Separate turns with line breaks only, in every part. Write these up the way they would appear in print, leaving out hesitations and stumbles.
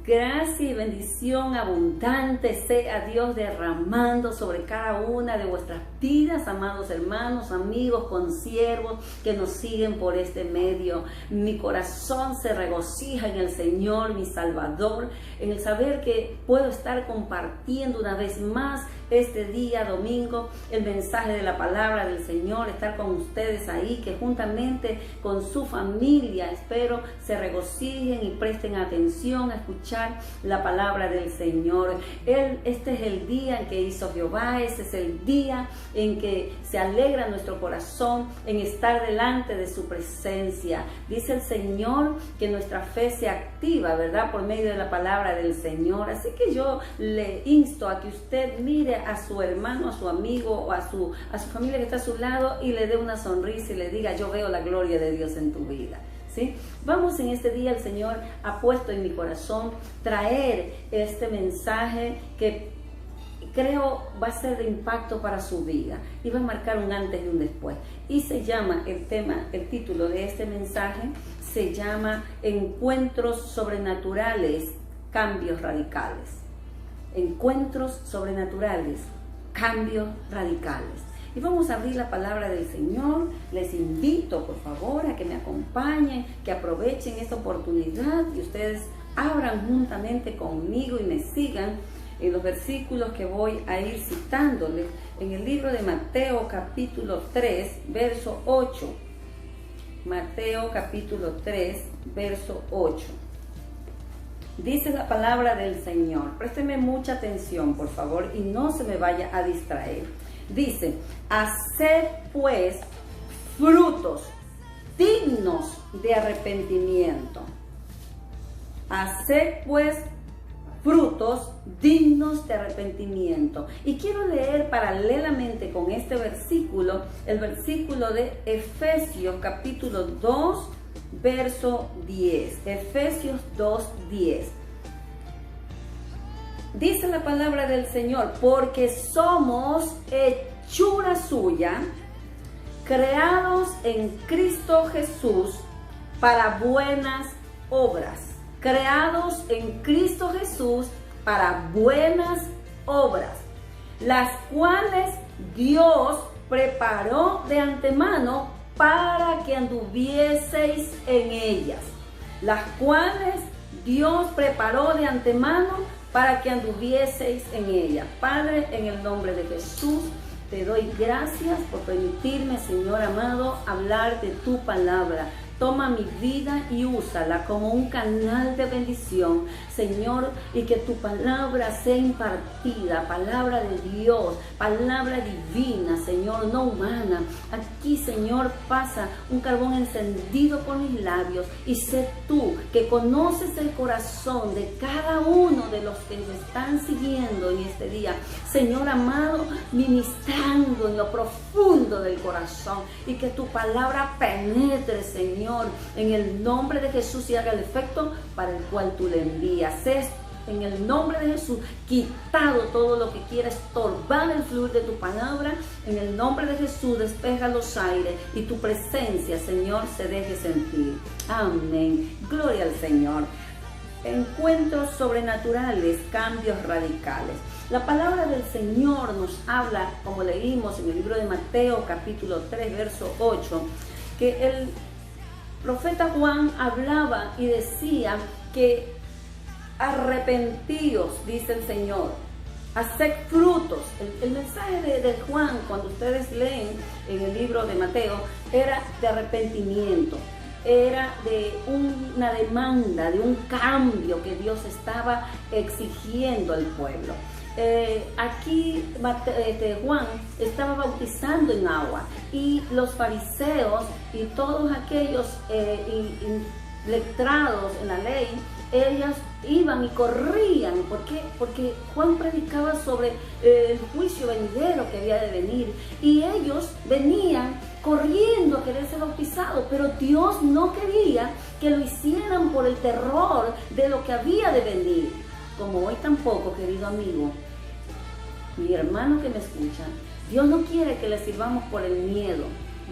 gracia y bendición abundante sea Dios derramando sobre cada una de vuestras vidas, amados hermanos, amigos, consiervos que nos siguen por este medio. Mi corazón se regocija en el Señor, mi Salvador, en el saber que puedo estar compartiendo una vez más este día domingo el mensaje de la palabra del Señor, estar con ustedes ahí, que juntamente con su familia espero se regocijen y presten atención a escuchar la palabra del Señor. Este es el día en que hizo Jehová, ese es el día en que se alegra nuestro corazón en estar delante de su presencia. Dice el Señor que nuestra fe se activa, ¿verdad?, por medio de la palabra del Señor. Así que yo le insto a que usted mire a su hermano, a su amigo o a su familia que está a su lado y le dé una sonrisa y le diga: yo veo la gloria de Dios en tu vida. ¿Sí? Vamos, en este día el Señor ha puesto en mi corazón traer este mensaje que creo va a ser de impacto para su vida y va a marcar un antes y un después. Y se llama el título de este mensaje se llama Encuentros sobrenaturales, cambios radicales. Encuentros sobrenaturales, cambios radicales. Y vamos a abrir la palabra del Señor. Les invito, por favor, a que me acompañen, que aprovechen esta oportunidad y ustedes abran juntamente conmigo y me sigan en los versículos que voy a ir citándoles en el libro de Mateo capítulo 3, verso 8. Mateo capítulo 3, verso 8. Dice la palabra del Señor. Présteme mucha atención, por favor, y no se me vaya a distraer. Dice: haced pues frutos dignos de arrepentimiento. Haced pues frutos dignos de arrepentimiento. Y quiero leer paralelamente con este versículo, el versículo de Efesios capítulo 2, verso 10. Efesios 2, 10. Dice la palabra del Señor: porque somos hechura suya, creados en Cristo Jesús para buenas obras. Creados en Cristo Jesús para buenas obras, las cuales Dios preparó de antemano para que anduvieseis en ellas. Las cuales Dios preparó de antemano para que anduvieseis en ellas. Padre, en el nombre de Jesús, te doy gracias por permitirme, Señor amado, hablar de tu palabra. Toma mi vida y úsala como un canal de bendición, Señor, y que tu palabra sea impartida, palabra de Dios, palabra divina, Señor, no humana. Aquí, Señor, pasa un carbón encendido por mis labios y sé tú que conoces el corazón de cada uno de los que me están siguiendo en este día, Señor amado, ministrando en lo profundo del corazón, y que tu palabra penetre, Señor, en el nombre de Jesús, y haga el efecto para el cual tú le envías. Es en el nombre de Jesús quitado todo lo que quiera estorbar el fluir de tu palabra. En el nombre de Jesús despeja los aires y tu presencia, Señor, se deje sentir. Amén. Gloria al Señor. Encuentros sobrenaturales, cambios radicales. La palabra del Señor nos habla, como leímos en el libro de Mateo capítulo 3, verso 8, que el profeta Juan hablaba y decía que arrepentíos, dice el Señor, haced frutos. El mensaje de Juan, cuando ustedes leen en el libro de Mateo, era de arrepentimiento, era de una demanda, de un cambio que Dios estaba exigiendo al pueblo. Aquí Juan estaba bautizando en agua, y los fariseos y todos aquellos letrados en la ley, ellos iban y corrían. ¿Por qué? Porque Juan predicaba sobre el juicio venidero que había de venir, y ellos venían corriendo a querer ser bautizados, pero Dios no quería que lo hicieran por el terror de lo que había de venir. Como hoy tampoco, querido amigo, mi hermano que me escucha, Dios no quiere que le sirvamos por el miedo.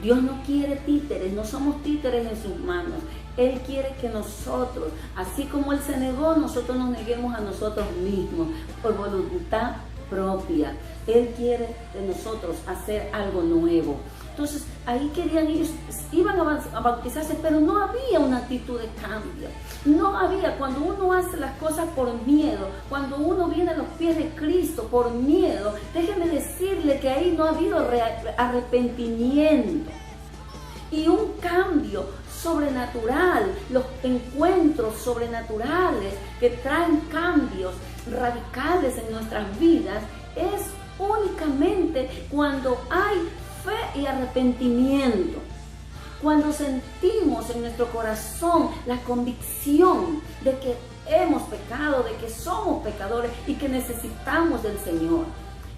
Dios no quiere títeres, no somos títeres en sus manos. Él quiere que nosotros, así como Él se negó, nosotros nos neguemos a nosotros mismos por voluntad propia. Él quiere de nosotros hacer algo nuevo. Entonces, ahí querían ellos, iban a bautizarse, pero no había una actitud de cambio. No había, cuando uno hace las cosas por miedo, cuando uno viene a los pies de Cristo por miedo, déjeme decirle que ahí no ha habido arrepentimiento y un cambio sobrenatural. Los encuentros sobrenaturales que traen cambios radicales en nuestras vidas es únicamente cuando hay fe y arrepentimiento, cuando sentimos en nuestro corazón la convicción de que hemos pecado, de que somos pecadores y que necesitamos del Señor.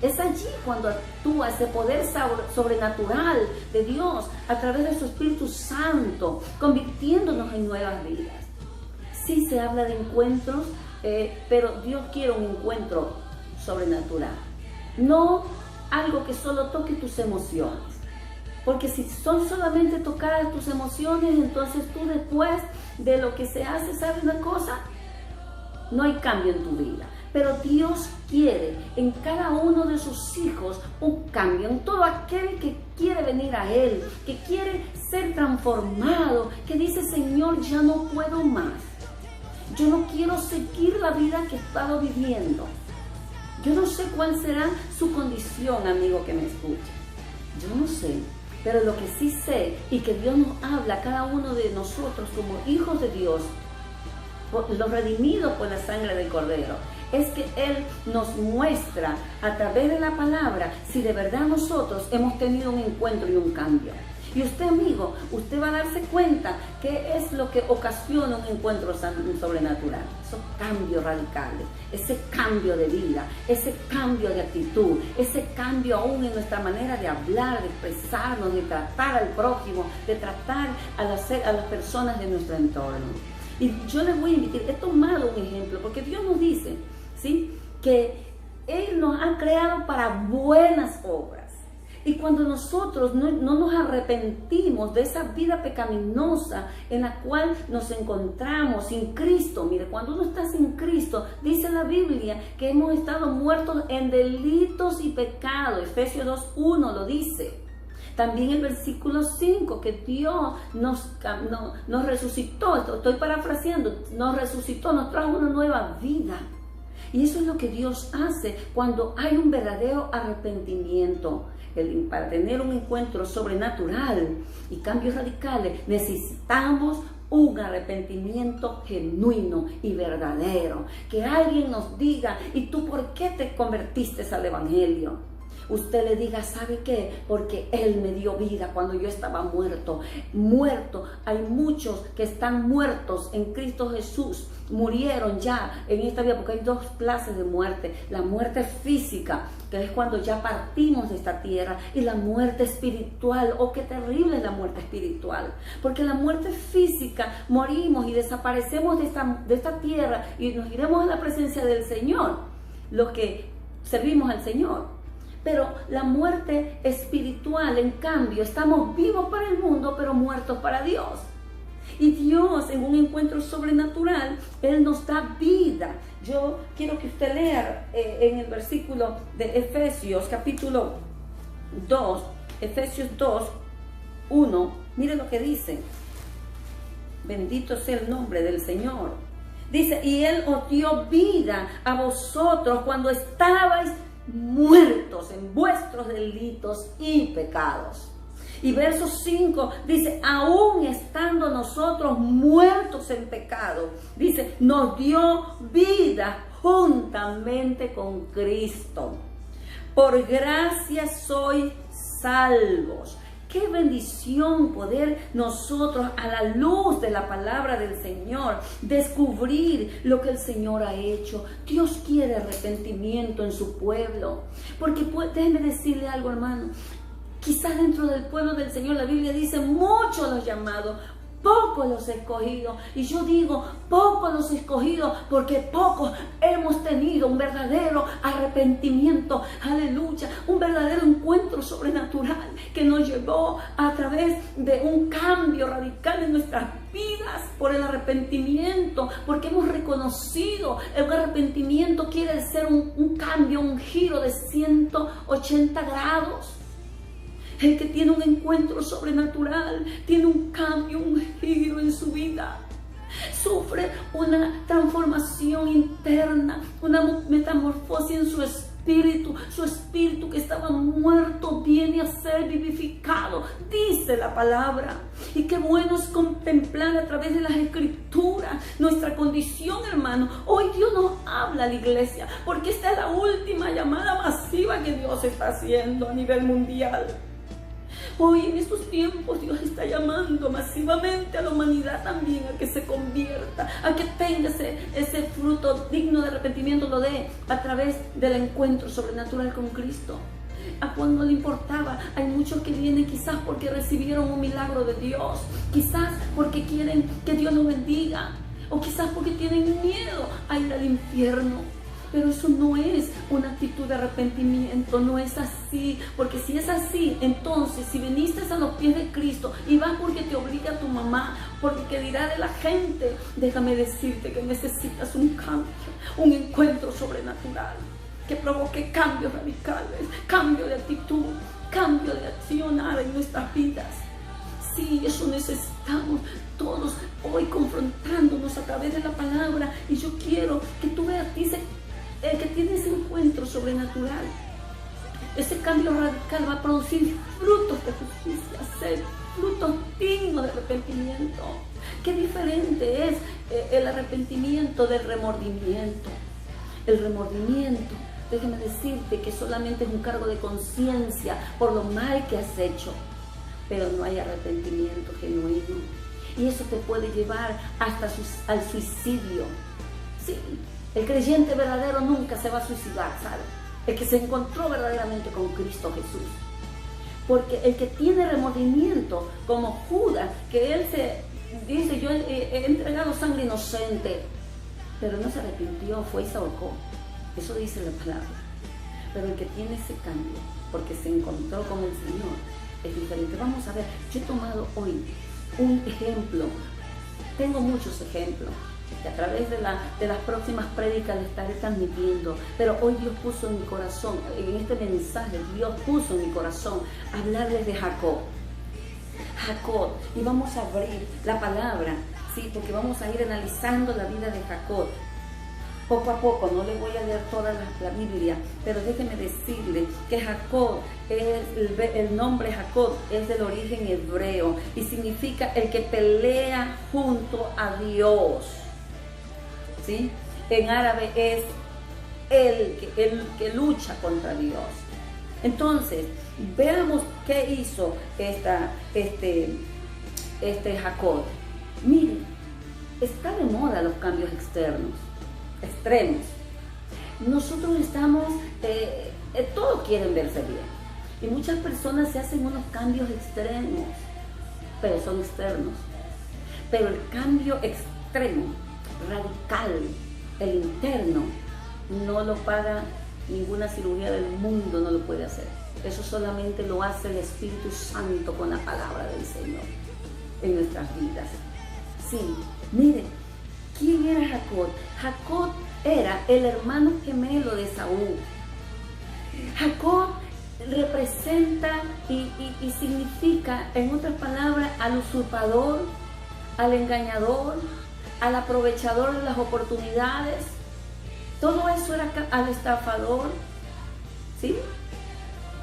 Es allí cuando actúa ese poder sobrenatural de Dios a través de su Espíritu Santo, convirtiéndonos en nuevas vidas. Sí se habla de encuentros, pero Dios quiere un encuentro sobrenatural. No algo que solo toque tus emociones. Porque si son solamente tocadas tus emociones, entonces tú después de lo que se hace, ¿sabes una cosa? No hay cambio en tu vida. Pero Dios quiere en cada uno de sus hijos un cambio, en todo aquel que quiere venir a Él, que quiere ser transformado, que dice: Señor, ya no puedo más. Yo no quiero seguir la vida que he estado viviendo. Yo no sé cuál será su condición, amigo que me escucha. Yo no sé, pero lo que sí sé y que Dios nos habla a cada uno de nosotros como hijos de Dios, los redimidos por la sangre del Cordero, es que Él nos muestra a través de la palabra si de verdad nosotros hemos tenido un encuentro y un cambio. Y usted, amigo, usted va a darse cuenta qué es lo que ocasiona un encuentro sobrenatural. Esos cambios radicales, ese cambio de vida, ese cambio de actitud, ese cambio aún en nuestra manera de hablar, de expresarnos, de tratar al prójimo, de tratar a las personas de nuestro entorno. Y yo les voy a invitar, he tomado un ejemplo, porque Dios nos dice, ¿sí?, que Él nos ha creado para buenas obras. Y cuando nosotros no nos arrepentimos de esa vida pecaminosa en la cual nos encontramos sin Cristo, mire, cuando uno está sin Cristo, dice la Biblia que hemos estado muertos en delitos y pecados. Efesios 2:1 lo dice. También el versículo 5, que Dios nos resucitó, estoy parafraseando, nos resucitó, nos trajo una nueva vida. Y eso es lo que Dios hace cuando hay un verdadero arrepentimiento. Para tener un encuentro sobrenatural y cambios radicales, necesitamos un arrepentimiento genuino y verdadero. Que alguien nos diga: ¿y tú por qué te convertiste al Evangelio? Usted le diga: ¿sabe qué? Porque Él me dio vida cuando yo estaba muerto. Hay muchos que están muertos en Cristo Jesús. Murieron ya en esta vida, porque hay dos clases de muerte: la muerte física, que es cuando ya partimos de esta tierra, y la muerte espiritual. Oh, qué terrible es la muerte espiritual, porque la muerte física, morimos y desaparecemos de esta tierra y nos iremos a la presencia del Señor, los que servimos al Señor. Pero la muerte espiritual, en cambio, estamos vivos para el mundo, pero muertos para Dios. Y Dios, en un encuentro sobrenatural, Él nos da vida. Yo quiero que usted lea en el versículo de Efesios, capítulo 2, Efesios 2:1. Mire lo que dice. Bendito sea el nombre del Señor. Dice: y Él os dio vida a vosotros cuando estabais muertos en vuestros delitos y pecados. Y verso 5 dice: aún estando nosotros muertos en pecado, dice, nos dio vida juntamente con Cristo. Por gracia sois salvos. Qué bendición poder nosotros, a la luz de la palabra del Señor, descubrir lo que el Señor ha hecho. Dios quiere arrepentimiento en su pueblo. Porque déjeme decirle algo, hermano. Quizás dentro del pueblo del Señor, la Biblia dice, muchos los llamados, pocos los escogidos. Y yo digo, pocos los escogidos, porque pocos hemos tenido un verdadero arrepentimiento, aleluya, un verdadero encuentro sobrenatural que nos llevó a través de un cambio radical en nuestras vidas por el arrepentimiento, porque hemos reconocido, el arrepentimiento quiere decir un cambio, un giro de 180 grados. El que tiene un encuentro sobrenatural, tiene un cambio, un giro en su vida. Sufre una transformación interna, una metamorfosis en su espíritu. Su espíritu que estaba muerto viene a ser vivificado, dice la palabra. Y qué bueno es contemplar a través de las escrituras nuestra condición, hermano. Hoy Dios nos habla a la iglesia, porque esta es la última llamada masiva que Dios está haciendo a nivel mundial. Hoy en estos tiempos Dios está llamando masivamente a la humanidad también a que se convierta, a que tenga ese fruto digno de arrepentimiento, lo dé a través del encuentro sobrenatural con Cristo. A Juan no le importaba. Hay muchos que vienen quizás porque recibieron un milagro de Dios, quizás porque quieren que Dios los bendiga, o quizás porque tienen miedo a ir al infierno. Pero eso no es una actitud de arrepentimiento, no es así. Porque si es así, entonces si viniste a los pies de Cristo y vas porque te obliga tu mamá, porque qué dirá de la gente, déjame decirte que necesitas un cambio, un encuentro sobrenatural que provoque cambios radicales, cambio de actitud, cambio de accionar en nuestras vidas. Sí, eso necesitamos todos hoy, confrontándonos a través de la palabra. Y yo quiero que tú veas, dice, el que tiene ese encuentro sobrenatural, ese cambio radical va a producir frutos de justicia, frutos dignos de arrepentimiento. Qué diferente es el arrepentimiento del remordimiento. El remordimiento, déjame decirte que solamente es un cargo de conciencia por lo mal que has hecho, pero no hay arrepentimiento genuino. Y eso te puede llevar hasta al suicidio. Sí. El creyente verdadero nunca se va a suicidar, ¿sabe? El que se encontró verdaderamente con Cristo Jesús. Porque el que tiene remordimiento, como Judas, que él se dice, yo he entregado sangre inocente, pero no se arrepintió, fue y se ahorcó. Eso dice la palabra. Pero el que tiene ese cambio, porque se encontró con el Señor, es diferente. Vamos a ver, yo he tomado hoy un ejemplo. Tengo muchos ejemplos que a través de las próximas prédicas le estaré transmitiendo, pero hoy Dios puso en mi corazón, en este mensaje, Dios puso en mi corazón hablarles de Jacob. Jacob, y vamos a abrir la palabra, sí, porque vamos a ir analizando la vida de Jacob. Poco a poco, no le voy a leer toda la Biblia, pero déjeme decirle que Jacob, el nombre Jacob es del origen hebreo y significa el que pelea junto a Dios. ¿Sí? En árabe es el que lucha contra Dios. Entonces, veamos qué hizo este Jacob. Miren, está de moda los cambios extremos. Nosotros estamos, todos quieren verse bien. Y muchas personas se hacen unos cambios extremos, pero son externos. Pero el cambio extremo, radical, el interno, no lo paga ninguna cirugía del mundo, no lo puede hacer. Eso solamente lo hace el Espíritu Santo con la palabra del Señor en nuestras vidas. Sí, miren, ¿quién era Jacob? Jacob era el hermano gemelo de Saúl. Jacob representa y significa, en otras palabras, al usurpador, al engañador, al aprovechador de las oportunidades. Todo eso era al estafador. ¿Sí?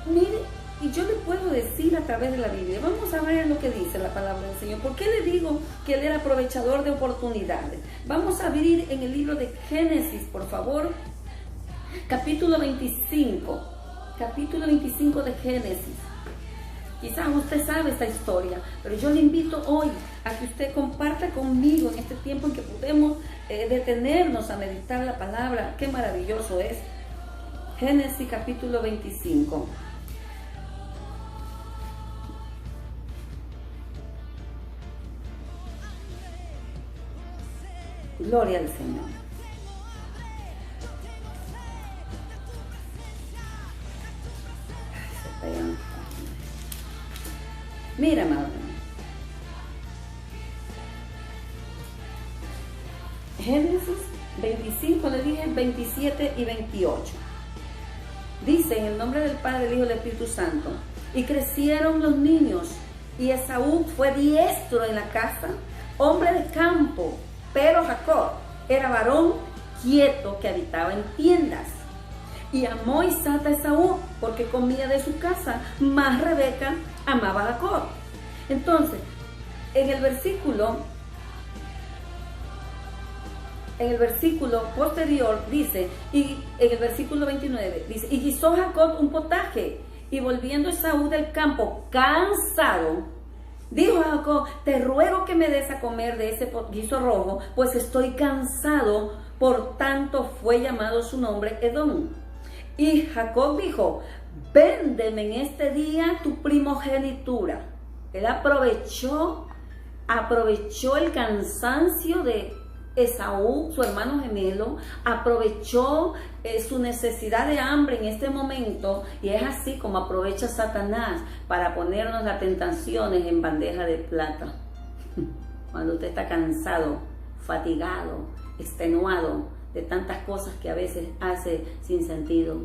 Mire, y yo le puedo decir a través de la Biblia, vamos a ver lo que dice la palabra del Señor. ¿Por qué le digo que él era aprovechador de oportunidades? Vamos a abrir en el libro de Génesis, por favor, capítulo 25. Capítulo 25 de Génesis. Quizás usted sabe esta historia, pero yo le invito hoy a que usted comparta conmigo en este tiempo en que podemos detenernos a meditar la palabra. Qué maravilloso es. Génesis capítulo 25. Gloria al Señor. Mira, amado. Génesis 25, le dije 27 y 28. Dice, en el nombre del Padre, del Hijo y del Espíritu Santo, y crecieron los niños, y Esaú fue diestro en la casa, hombre de campo, pero Jacob era varón quieto que habitaba en tiendas. Y amó Isaac a Esaú porque comía de su casa, mas Rebeca amaba a Jacob. Entonces, en el versículo posterior dice, y en el versículo 29 dice, y guisó Jacob un potaje, y volviendo Esaú del campo cansado, dijo a Jacob, te ruego que me des a comer de ese guiso rojo, pues estoy cansado. Por tanto fue llamado su nombre Edom. Y Jacob dijo, véndeme en este día tu primogenitura. Él aprovechó el cansancio de Esaú, su hermano gemelo, aprovechó su necesidad de hambre en este momento, y es así como aprovecha Satanás para ponernos las tentaciones en bandeja de plata. Cuando usted está cansado, fatigado, extenuado de tantas cosas que a veces hace sin sentido.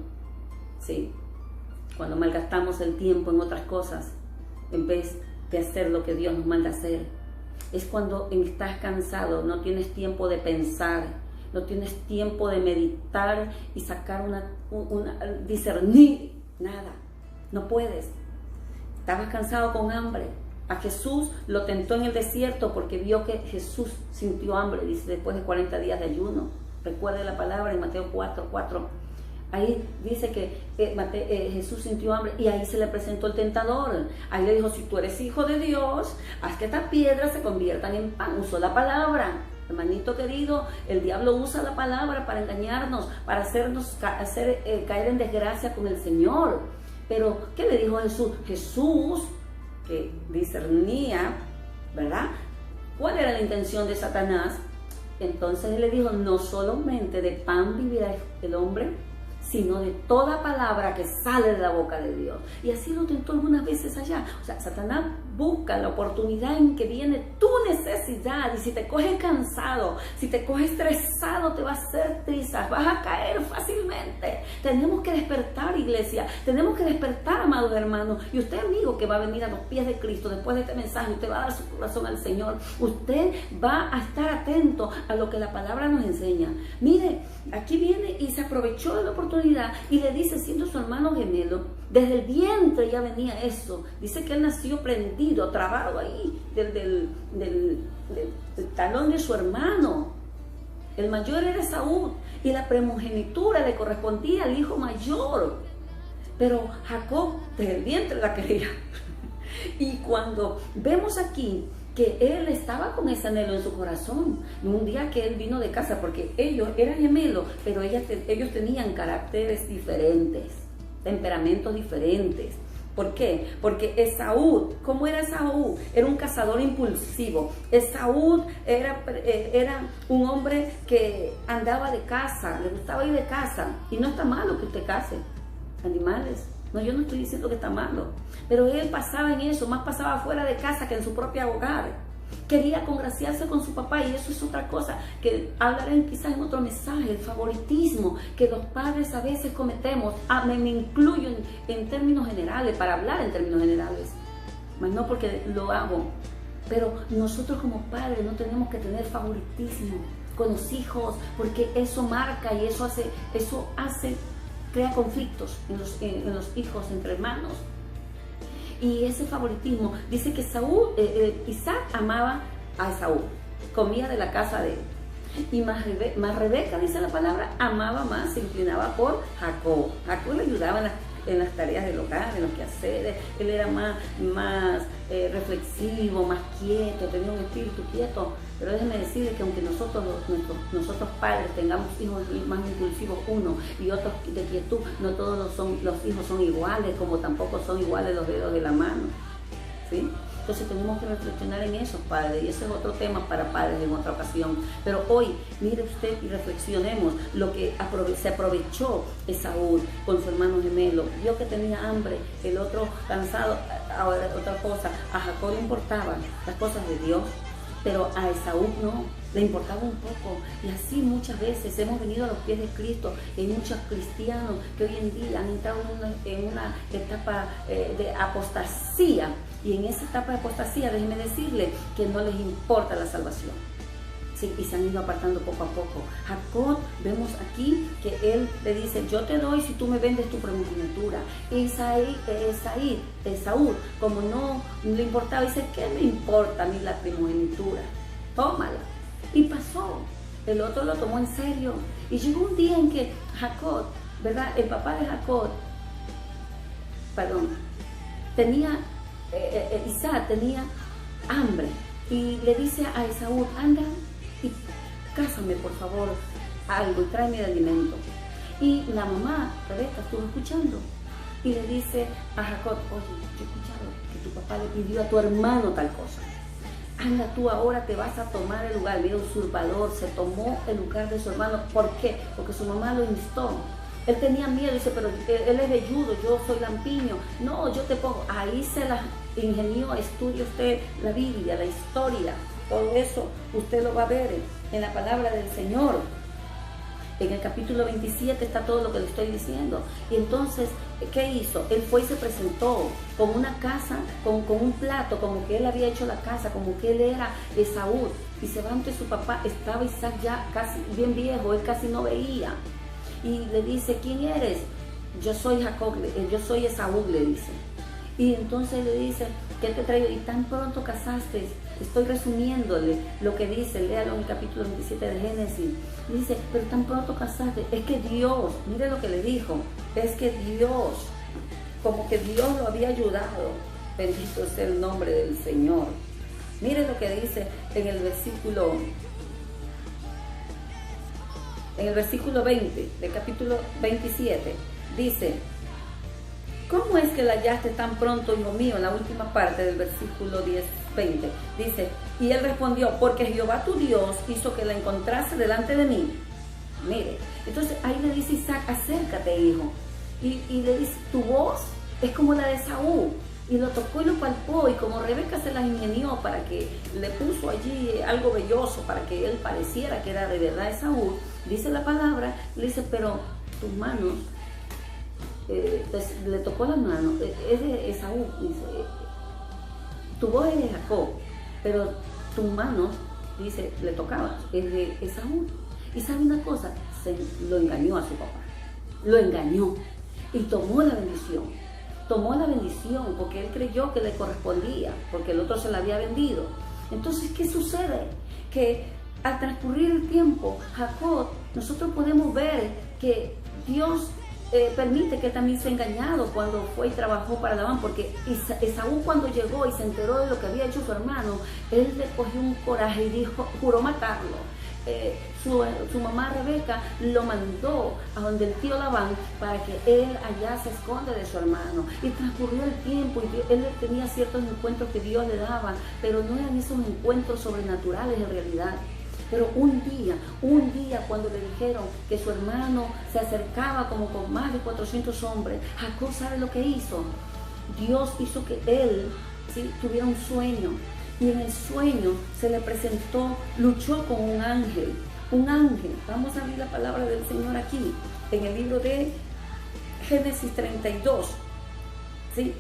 Sí, cuando malgastamos el tiempo en otras cosas en vez de hacer lo que Dios nos manda hacer. Es cuando estás cansado, no tienes tiempo de pensar, no tienes tiempo de meditar y sacar discernir nada. No puedes. Estabas cansado con hambre. A Jesús lo tentó en el desierto porque vio que Jesús sintió hambre, dice, después de 40 días de ayuno. Recuerde la palabra en Mateo 4:4. Ahí dice que Jesús sintió hambre y ahí se le presentó el tentador. Ahí le dijo, si tú eres hijo de Dios, haz que estas piedras se conviertan en pan. Usó la palabra. Hermanito querido, el diablo usa la palabra para engañarnos, para hacernos caer en desgracia con el Señor. Pero, ¿qué le dijo Jesús? Jesús, que discernía, ¿verdad?, cuál era la intención de Satanás. Entonces él le dijo, no solamente de pan vivirá el hombre, sino de toda palabra que sale de la boca de Dios. Y así lo tentó algunas veces allá. O sea, Satanás busca la oportunidad en que viene tu necesidad, y si te coge cansado, si te coge estresado, te va a hacer trizas, vas a caer fácilmente. Tenemos que despertar, iglesia, tenemos que despertar, amados hermanos. Y usted, amigo, que va a venir a los pies de Cristo después de este mensaje, usted va a dar su corazón al Señor, usted va a estar atento a lo que la palabra nos enseña. Mire, aquí viene y se aprovechó de la oportunidad y le dice, siendo su hermano gemelo, desde el vientre ya venía eso. Dice que él nació prendido, trabado ahí del talón de su hermano. El mayor era Esaú y la primogenitura le correspondía al hijo mayor. Pero Jacob desde el vientre la quería. Y cuando vemos aquí que él estaba con ese anhelo en su corazón, un día que él vino de casa, porque ellos eran gemelos, pero ellos tenían caracteres diferentes, temperamentos diferentes. ¿Por qué? Porque Esaú, ¿cómo era Esaú? Era un cazador impulsivo. Esaú era un hombre que andaba de caza, le gustaba ir de caza. Y no está malo que usted case animales. No, yo no estoy diciendo que está malo, pero él pasaba en eso, más pasaba fuera de casa que en su propio hogar. Quería congraciarse con su papá, y eso es otra cosa que hablaré quizás en otro mensaje, el favoritismo que los padres a veces cometemos. Me incluyo en términos generales, para hablar en términos generales, más no porque lo hago, pero nosotros como padres no tenemos que tener favoritismo con los hijos, porque eso marca y eso hace crea conflictos en los hijos, entre hermanos. Y ese favoritismo, dice que Isaac amaba a Esaú, comía de la casa de él. Y más Rebeca, dice la palabra, amaba más, se inclinaba por Jacob. Jacob le ayudaba en las tareas del hogar, en los quehaceres. Él era más reflexivo, más quieto, tenía un espíritu quieto. Pero déjenme decirles que aunque nosotros padres tengamos hijos más impulsivos uno y otros de quietud, no todos los hijos son iguales, como tampoco son iguales los dedos de la mano, ¿sí? Entonces tenemos que reflexionar en eso, padres, y ese es otro tema para padres en otra ocasión. Pero hoy, mire usted y reflexionemos lo que se aprovechó Esaú con su hermano gemelo. Vio que tenía hambre, el otro cansado. Ahora, otra cosa, a Jacob le importaban las cosas de Dios, pero a Esaú no, le importaba un poco. Y así muchas veces hemos venido a los pies de Cristo. Hay muchos cristianos que hoy en día han entrado en una etapa de apostasía, y en esa etapa de apostasía, déjenme decirle que no les importa la salvación. Sí, y se han ido apartando poco a poco. Jacob, vemos aquí que él le dice, yo te doy si tú me vendes tu primogenitura. Esaú, como no le importaba, dice, ¿qué me importa a mí la primogenitura? Tómala. Y pasó. El otro lo tomó en serio. Y llegó un día en que Jacob, ¿verdad? El papá de Jacob, Isaac tenía hambre. Y le dice a Esaú, anda y cásame por favor algo y tráeme de alimento. Y la mamá, Rebeca, estuvo escuchando y le dice a Jacob, oye, yo he escuchado que tu papá le pidió a tu hermano tal cosa. Anda tú ahora, te vas a tomar el lugar. Mira, usurpador, se tomó el lugar de su hermano. ¿Por qué? Porque su mamá lo instó. Él tenía miedo, dice, pero él es velludo, yo soy lampiño. No, yo te pongo. Ahí se la ingenió. Estudie usted la Biblia, la historia. Todo eso usted lo va a ver en la palabra del Señor. En el capítulo 27 está todo lo que le estoy diciendo. Y entonces, ¿qué hizo? Él fue y se presentó con una casa, con un plato, como que él había hecho la casa, como que él era Esaú. Y se va ante su papá, estaba Isaac ya casi bien viejo, él casi no veía. Y le dice, ¿quién eres? Yo soy Jacob, yo soy Esaú, le dice. Y entonces le dice, ¿qué te traigo? Y tan pronto casaste. Estoy resumiéndole lo que dice, léalo en el capítulo 27 de Génesis. Dice, pero tan pronto casaste, es que Dios, mire lo que le dijo, es que Dios, como que Dios lo había ayudado. Bendito sea el nombre del Señor. Mire lo que dice en el versículo 20 del capítulo 27. Dice, ¿cómo es que la hallaste tan pronto, hijo mío? En la última parte del versículo 20. Dice, y él respondió, porque Jehová tu Dios hizo que la encontrase delante de mí. Mire, entonces ahí le dice Isaac, acércate, hijo. Y le dice, tu voz es como la de Esaú. Y lo tocó y lo palpó, y como Rebeca se la ingenió para que le puso allí algo belloso, para que él pareciera que era de verdad Esaú, dice la palabra, le dice, pero tus manos, le tocó las manos, es de Esaú, dice, tu voz es de Jacob, pero tus manos, dice, le tocaba, es de Esaú. Y sabe una cosa, lo engañó a su papá, lo engañó y tomó la bendición. Tomó la bendición porque él creyó que le correspondía, porque el otro se la había vendido. Entonces, ¿qué sucede? Que al transcurrir el tiempo, Jacob, nosotros podemos ver que Dios permite que él también sea engañado cuando fue y trabajó para Labán, porque Esaú cuando llegó y se enteró de lo que había hecho su hermano, él le cogió un coraje y dijo, juró matarlo. Su mamá Rebeca lo mandó a donde el tío Labán para que él allá se esconde de su hermano. Y transcurrió el tiempo y él tenía ciertos encuentros que Dios le daba, pero no eran esos encuentros sobrenaturales en realidad. Pero un día cuando le dijeron que su hermano se acercaba como con más de 400 hombres, Jacob, ¿sabe lo que hizo? Dios hizo que él tuviera un sueño. Y en el sueño se le presentó, luchó con un ángel. Vamos a abrir la palabra del Señor aquí, en el libro de Génesis 32. ¿Sí?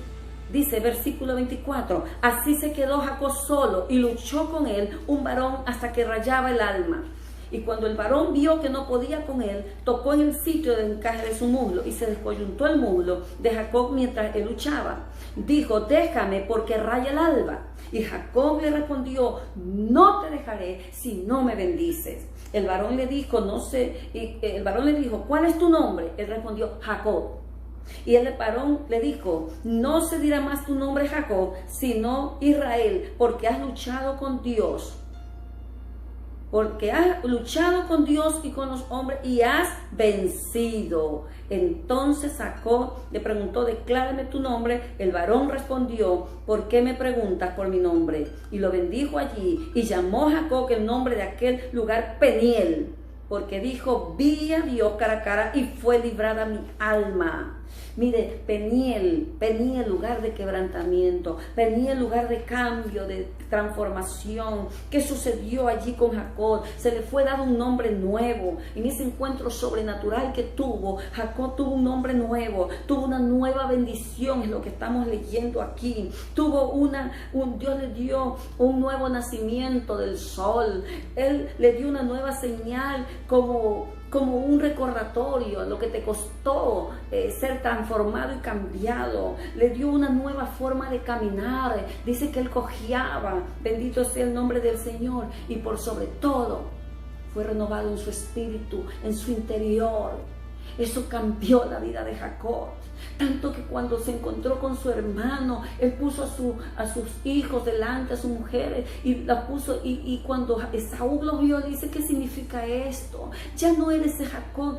Dice, versículo 24, así se quedó Jacob solo y luchó con él un varón hasta que rayaba el alma. Y cuando el varón vio que no podía con él, tocó en el sitio del encaje de su muslo y se descoyuntó el muslo de Jacob mientras él luchaba. Dijo, déjame porque raya el alba. Y Jacob le respondió, no te dejaré si no me bendices. El varón le dijo, ¿cuál es tu nombre? Él respondió, Jacob. Y el varón le dijo, no se dirá más tu nombre Jacob, sino Israel, porque has luchado con Dios porque has luchado con Dios y con los hombres y has vencido. Entonces Jacob le preguntó, declárame tu nombre. El varón respondió, ¿por qué me preguntas por mi nombre? Y lo bendijo allí, y llamó Jacob el nombre de aquel lugar Peniel, porque dijo, vi a Dios cara a cara y fue librada mi alma. Mire, Peniel, lugar de quebrantamiento, Peniel, lugar de cambio, de transformación. ¿Qué sucedió allí con Jacob? Se le fue dado un nombre nuevo. En ese encuentro sobrenatural que tuvo, Jacob tuvo un nombre nuevo, tuvo una nueva bendición, es lo que estamos leyendo aquí. Dios le dio un nuevo nacimiento del sol. Él le dio una nueva señal como un recordatorio, lo que te costó ser transformado y cambiado. Le dio una nueva forma de caminar. Dice que él cojeaba, bendito sea el nombre del Señor, y por sobre todo fue renovado en su espíritu, en su interior. Eso cambió la vida de Jacob, tanto que cuando se encontró con su hermano, él puso a sus hijos delante, a sus mujeres, y la puso, y cuando Esaú lo vio, dice, ¿qué significa esto? Ya no eres ese Jacob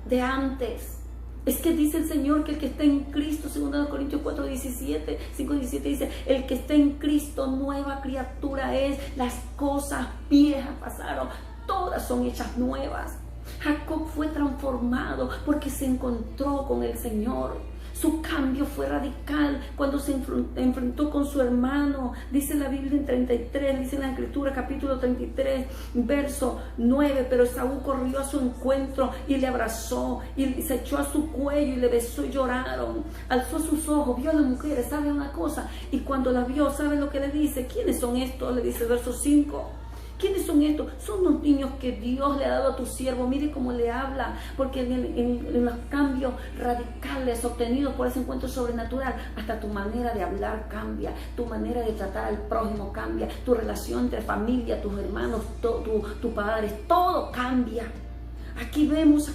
de antes. Es que dice el Señor que el que está en Cristo, 2 Corintios 5:17 dice, el que está en Cristo, nueva criatura es, las cosas viejas pasaron, todas son hechas nuevas. Jacob fue transformado porque se encontró con el Señor. Su cambio fue radical cuando se enfrentó con su hermano. Dice la Biblia en 33, dice en la Escritura, capítulo 33, verso 9, pero Esaú corrió a su encuentro y le abrazó y se echó a su cuello y le besó y lloraron. Alzó sus ojos, vio a las mujeres, ¿sabe una cosa? Y cuando la vio, ¿sabe lo que le dice? ¿Quiénes son estos? Le dice el verso 5. ¿Quiénes son estos? Son los niños que Dios le ha dado a tu siervo. Mire cómo le habla, porque en los cambios radicales obtenidos por ese encuentro sobrenatural, hasta tu manera de hablar cambia, tu manera de tratar al prójimo cambia, tu relación entre familia, tus hermanos, tus padres, todo cambia. Aquí vemos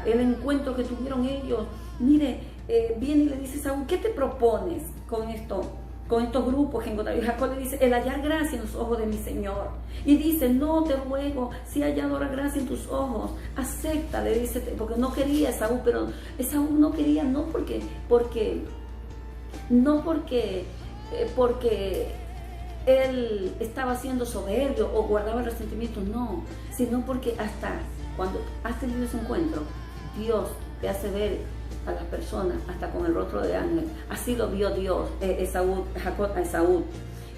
el encuentro que tuvieron ellos. Mire, viene y le dice Saúl, ¿qué te propones con esto? Con estos grupos que encontraron. Y Jacob le dice, el hallar gracia en los ojos de mi Señor. Y dice, no, te ruego, si he hallado gracia en tus ojos, acepta, le dice, porque no quería Esaú, pero Esaú no quería, no porque él estaba siendo soberbio o guardaba el resentimiento, no, sino porque hasta cuando has tenido ese encuentro, Dios te hace ver a las personas hasta con el rostro de ángel. Así lo vio Dios, Jacob a Esaú.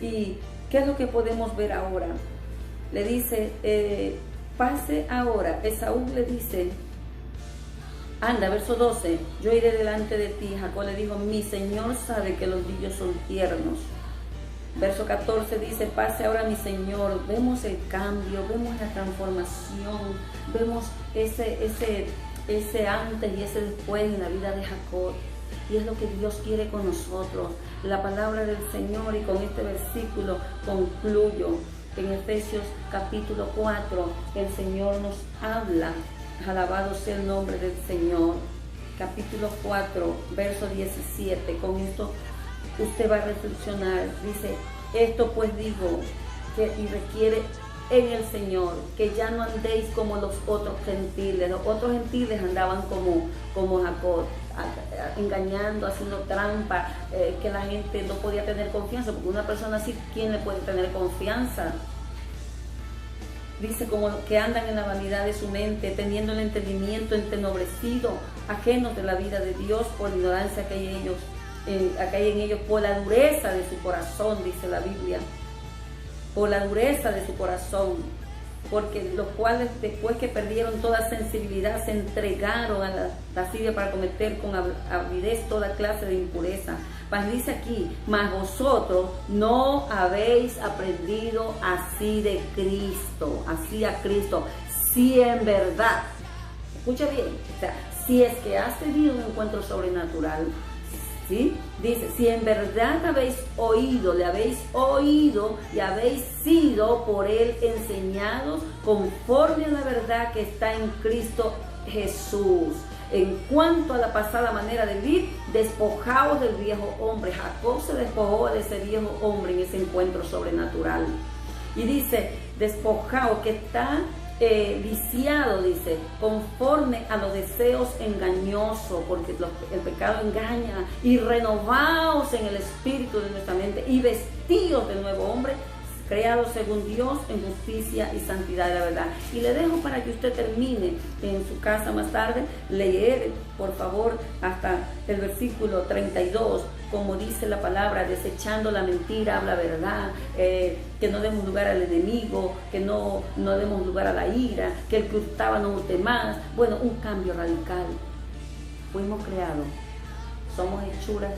¿Y qué es lo que podemos ver ahora? Le dice, pase ahora. Esaú le dice, anda, verso 12, yo iré delante de ti. Jacob le dijo, mi Señor sabe que los niños son tiernos. Verso 14 dice, pase ahora mi Señor. Vemos el cambio, vemos la transformación, vemos ese antes y ese después en la vida de Jacob. Y es lo que Dios quiere con nosotros. La palabra del Señor, y con este versículo concluyo. En Efesios capítulo 4, el Señor nos habla. Alabado sea el nombre del Señor. Capítulo 4, verso 17. Con esto usted va a reflexionar. Dice, esto pues digo, y requiere en el Señor, que ya no andéis como los otros gentiles. Los otros gentiles andaban como Jacob, engañando, haciendo trampa, que la gente no podía tener confianza, porque una persona así, ¿quién le puede tener confianza? Dice, como que andan en la vanidad de su mente, teniendo el entendimiento entenebrecido, ajenos de la vida de Dios por la ignorancia que hay en ellos, por la dureza de su corazón, dice la Biblia. Por la dureza de su corazón, porque los cuales después que perdieron toda sensibilidad se entregaron a la lascivia para cometer con avidez toda clase de impureza. Mas dice aquí, mas vosotros no habéis aprendido así de Cristo, así a Cristo, si en verdad, escucha bien, o sea, si es que has tenido un encuentro sobrenatural, ¿sí? Dice, si en verdad habéis oído, le habéis oído y habéis sido por él enseñados conforme a la verdad que está en Cristo Jesús. En cuanto a la pasada manera de vivir, despojaos del viejo hombre. Jacob se despojó de ese viejo hombre en ese encuentro sobrenatural. Y dice, despojaos, que está viciado, dice, conforme a los deseos engañosos, porque el pecado engaña, y renovaos en el espíritu de nuestra mente, y vestidos del nuevo hombre, creados según Dios en justicia y santidad de la verdad. Y le dejo para que usted termine en su casa más tarde, leer, por favor, hasta el versículo 32, como dice la palabra, desechando la mentira, habla verdad, que no demos lugar al enemigo, que no demos lugar a la ira, que el que hurtaba no hurte más. Bueno, un cambio radical. Fuimos creados, somos hechuras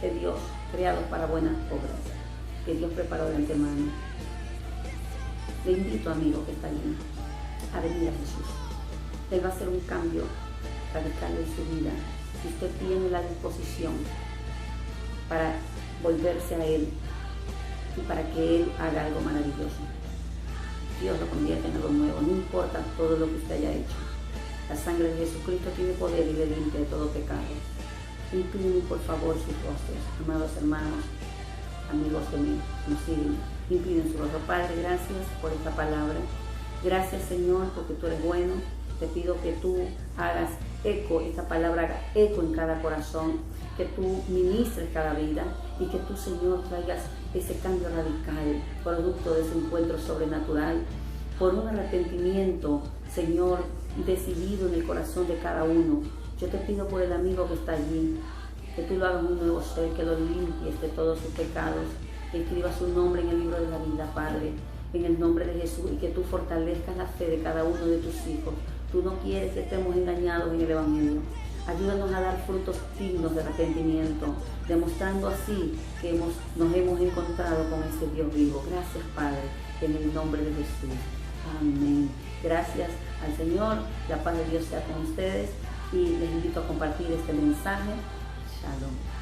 de Dios, creados para buenas obras que Dios preparó de antemano. Le invito, amigo que está allí, a venir a Jesús. Él va a hacer un cambio radical en su vida. Si usted tiene la disposición para volverse a Él y para que Él haga algo maravilloso, Dios lo convierte en algo nuevo, no importa todo lo que usted haya hecho. La sangre de Jesucristo tiene poder y le limpia de todo pecado. Inclinen por favor sus rostros, amados hermanos, amigos que nos siguen, inclinen su rostro. Padre, gracias por esta palabra. Gracias, Señor, porque tú eres bueno. Te pido que tú hagas eco, esta palabra haga eco en cada corazón, que tú ministres cada vida y que tú, Señor, traigas ese cambio radical, producto de ese encuentro sobrenatural, por un arrepentimiento, Señor, decidido en el corazón de cada uno. Yo te pido por el amigo que está allí, que tú lo hagas un nuevo ser, que lo limpies de todos sus pecados, que escribas su nombre en el libro de la vida, Padre, en el nombre de Jesús, y que tú fortalezcas la fe de cada uno de tus hijos. Tú no quieres que estemos engañados en el Evangelio. Ayúdanos a dar frutos dignos de arrepentimiento, demostrando así que nos hemos encontrado con ese Dios vivo. Gracias, Padre, en el nombre de Jesús. Amén. Gracias al Señor. La paz de Dios sea con ustedes y les invito a compartir este mensaje. Shalom.